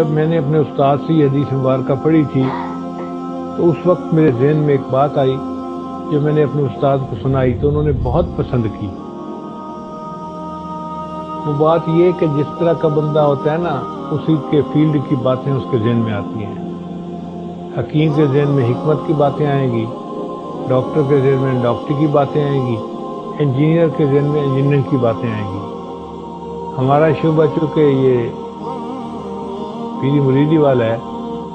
جب میں نے اپنے استاد سے یہ حدیث مبارکہ پڑھی تھی تو اس وقت میرے ذہن میں ایک بات آئی جو میں نے اپنے استاد کو سنائی تو انہوں نے بہت پسند کی۔ وہ بات یہ کہ جس طرح کا بندہ ہوتا ہے نا اسی کے فیلڈ کی باتیں اس کے ذہن میں آتی ہیں۔ حکیم کے ذہن میں حکمت کی باتیں آئیں گی، ڈاکٹر کے ذہن میں ڈاکٹری کی باتیں آئیں گی، انجینئر کے ذہن میں انجینئر کی باتیں آئیں گی۔ ہمارا شعبہ چونکہ یہ پیری مریدی والا ہے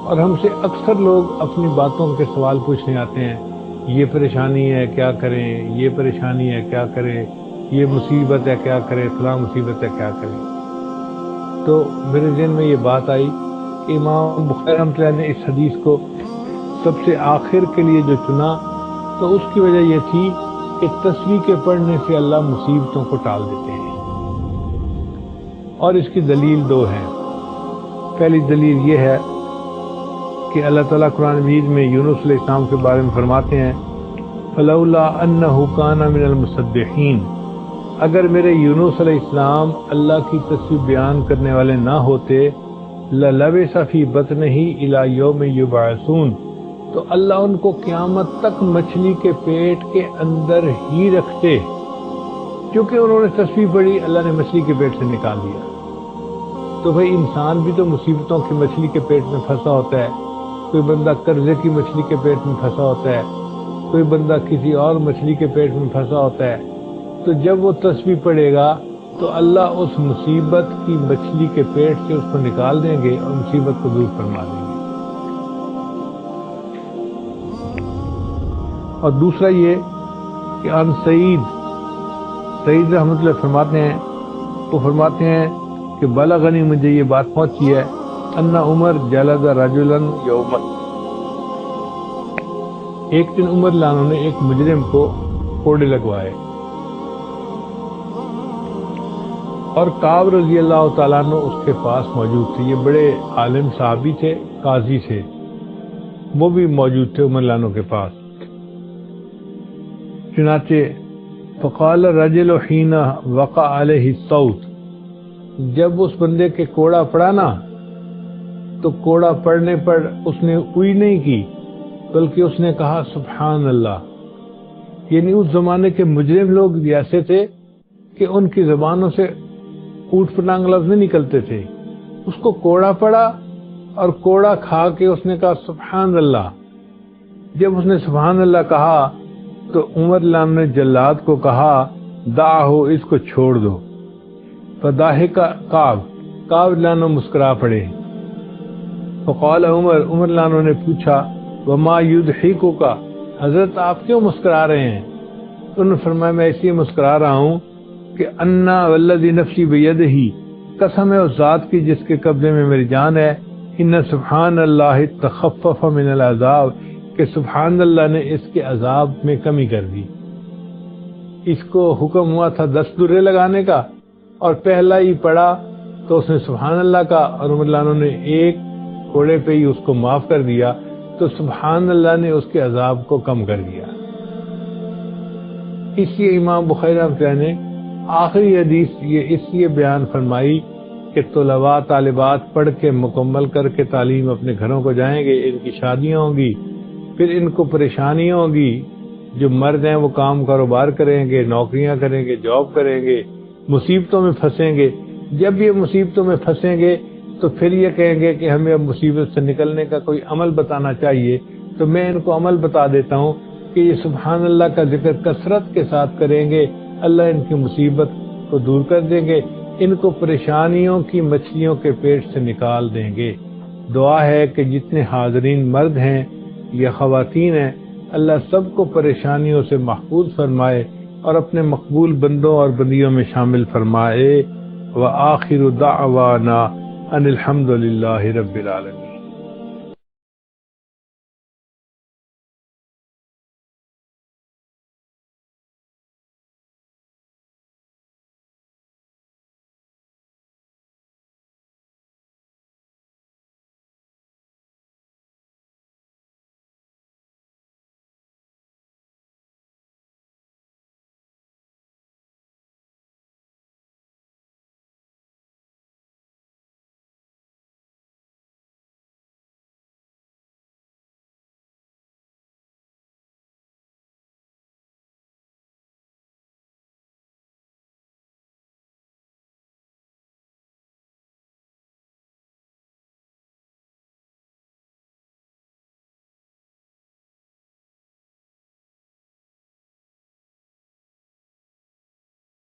اور ہم سے اکثر لوگ اپنی باتوں کے سوال پوچھنے آتے ہیں، یہ پریشانی ہے کیا کریں، یہ پریشانی ہے کیا کریں، یہ مصیبت ہے کیا کریں، فلاں مصیبت ہے کیا کریں۔ تو میرے ذہن میں یہ بات آئی کہ امام بخاری رحمۃ اللہ نے اس حدیث کو سب سے آخر کے لیے جو چنا تو اس کی وجہ یہ تھی کہ تسبیح کے پڑھنے سے اللہ مصیبتوں کو ٹال دیتے ہیں، اور اس کی دلیل دو ہیں۔ پہلی دلیل یہ ہے کہ اللہ تعالیٰ قرآن مجید میں یونس علیہ السلام کے بارے میں فرماتے ہیں فلولا انہ کان من المسبحین، اگر میرے یونس علیہ السلام اللہ کی تسبیح بیان کرنے والے نہ ہوتے للبث فی بطنہ الی یوم یبعثون، تو اللہ ان کو قیامت تک مچھلی کے پیٹ کے اندر ہی رکھتے۔ کیونکہ انہوں نے تسبیح پڑھی اللہ نے مچھلی کے پیٹ سے نکال دیا۔ تو بھئی انسان بھی تو مصیبتوں کی مچھلی کے پیٹ میں پھنسا ہوتا ہے، کوئی بندہ قرضے کی مچھلی کے پیٹ میں پھنسا ہوتا ہے، کوئی بندہ کسی اور مچھلی کے پیٹ میں پھنسا ہوتا ہے۔ تو جب وہ تسبیح پڑھے گا تو اللہ اس مصیبت کی مچھلی کے پیٹ سے اس کو نکال دیں گے اور مصیبت کو دور فرما دیں گے۔ اور دوسرا یہ کہ ان سعید رحمۃ اللہ فرماتے ہیں، وہ فرماتے ہیں کہ بلغنی مجھے یہ بات پہنچی ہے ان عمر جلد رجلا یوما، ایک دن عمر لانوں نے ایک مجرم کو کوڑے لگوائے، اور کعب رضی اللہ تعالیٰ عنہ اس کے پاس موجود تھے۔ یہ بڑے عالم صحابی تھے، قاضی تھے، وہ بھی موجود تھے عمر لانوں کے پاس۔ چنانچہ فقال الرجل حين وقع عليه الصوت، جب اس بندے کے کوڑا پڑا نا تو کوڑا پڑنے پر اس نے اوئی نہیں کی بلکہ اس نے کہا سبحان اللہ۔ یعنی اس زمانے کے مجرم لوگ بھی ایسے تھے کہ ان کی زبانوں سے اوٹ پٹانگ لفظ نہیں نکلتے تھے۔ اس کو کوڑا پڑا اور کوڑا کھا کے اس نے کہا سبحان اللہ۔ جب اس نے سبحان اللہ کہا تو عمر لان نے جلاد کو کہا دعہو، اس کو چھوڑ دو۔ فضاحک کعب لانو مسکرا پڑے۔ فقال عمر لانو نے پوچھا وما یضحکک، حضرت آپ کیوں مسکرا رہے ہیں؟ انہوں نے فرمایا میں اس لیے مسکرا رہا ہوں کہ انا والذی نفسی بیدہ، قسم ہے اس ذات کی جس کے قبضے میں میری جان ہے، ان سبحان اللہ تخفف من العذاب، کہ سبحان اللہ نے اس کے عذاب میں کمی کر دی۔ اس کو حکم ہوا تھا 10 درے لگانے کا اور پہلا ہی پڑا تو اس نے سبحان اللہ کا، اور عمر لانو نے ایک کوڑے پہ ہی اس کو معاف کر دیا، تو سبحان اللہ نے اس کے عذاب کو کم کر دیا۔ اس لیے امام بخاری رحمۃ اللہ نے آخری حدیث یہ اس لیے بیان فرمائی کہ طلباء طالبات پڑھ کے مکمل کر کے تعلیم اپنے گھروں کو جائیں گے، ان کی شادیاں ہوں گی، پھر ان کو پریشانیاں ہوں گی، جو مرد ہیں وہ کام کاروبار کریں گے، نوکریاں کریں گے، جاب کریں گے، مصیبتوں میں پھنسیں گے۔ جب یہ مصیبتوں میں پھنسیں گے تو پھر یہ کہیں گے کہ ہمیں اب مصیبت سے نکلنے کا کوئی عمل بتانا چاہیے، تو میں ان کو عمل بتا دیتا ہوں کہ یہ سبحان اللہ کا ذکر کثرت کے ساتھ کریں گے، اللہ ان کی مصیبت کو دور کر دیں گے، ان کو پریشانیوں کی مچھلیوں کے پیٹ سے نکال دیں گے۔ دعا ہے کہ جتنے حاضرین مرد ہیں یا خواتین ہیں، اللہ سب کو پریشانیوں سے محفوظ فرمائے اور اپنے مقبول بندوں اور بندیوں میں شامل فرمائے۔ وآخر دعوانا ان الحمد للہ رب العالمین۔